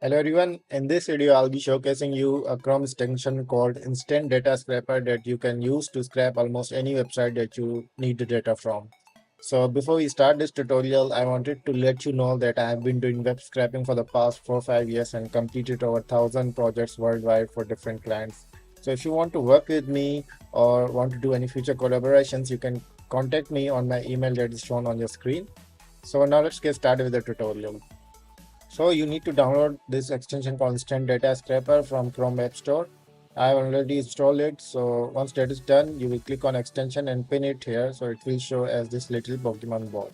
Hello everyone, in this video I'll be showcasing you a Chrome extension called Instant Data Scraper that you can use to scrap almost any website that you need the data from. So before we start this tutorial, I wanted to let you know that I have been doing web scraping for the past 4-5 years and completed over 1,000 projects worldwide for different clients. So if you want to work with me or want to do any future collaborations, you can contact me on my email that is shown on your screen. So now let's get started with the tutorial. So you need to download this extension called Instant Data Scraper from Chrome App Store. I have already installed it. So once that is done, you will click on extension and pin it here. So it will show as this little Pokemon ball.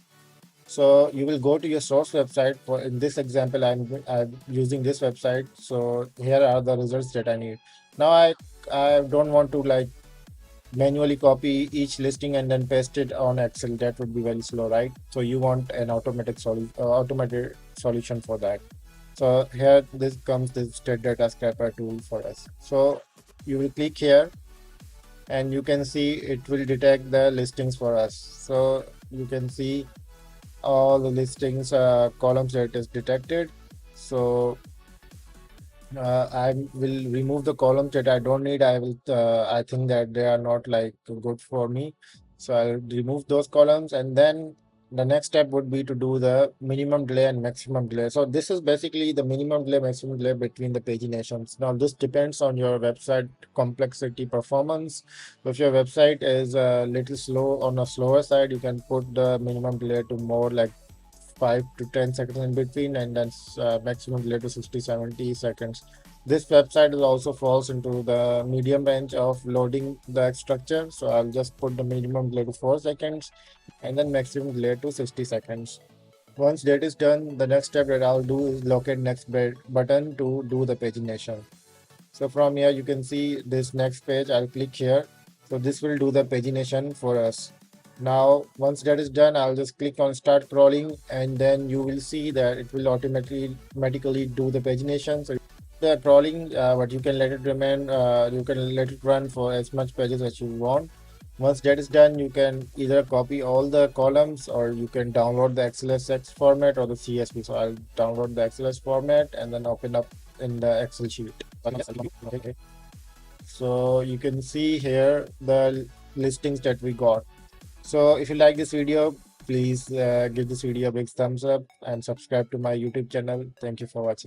So you will go to your source website. For in this example, I'm using this website. So here are the results that I need. Now I don't want to like manually copy each listing and then paste it on Excel. That would be very slow, right? So you want an automated solution for that. So here this comes the state data scraper tool for us. So you will click here and you can see it will detect the listings for us. So you can see all the listings columns that is detected. So I will remove the columns that I don't need. I think that they are not like good for me. So I'll remove those columns, and then the next step would be to do the minimum delay and maximum delay. So this is basically the minimum delay, maximum delay between the paginations. Now this depends on your website complexity performance. So if your website is a little slow on a slower side, you can put the minimum delay to more like 5 to 10 seconds in between, and then maximum delay to 60-70 seconds. This website is also falls into the medium range of loading the structure. So I'll just put the minimum delay to 4 seconds and then maximum delay to 60 seconds. Once that is done, the next step that I'll do is locate next button to do the pagination. So from here you can see this next page. I'll click here. So this will do the pagination for us. Now once that is done, I'll just click on start crawling, and then you will see that it will automatically do the pagination. So the crawling, but you can let it remain, you can let it run for as much pages as you want. Once that is done, you can either copy all the columns or you can download the XLSX format or the CSV. So I'll download the XLS format and then open up in the Excel sheet. Okay. So you can see here the listings that we got. So if you like this video, please give this video a big thumbs up and subscribe to my YouTube channel. Thank you for watching.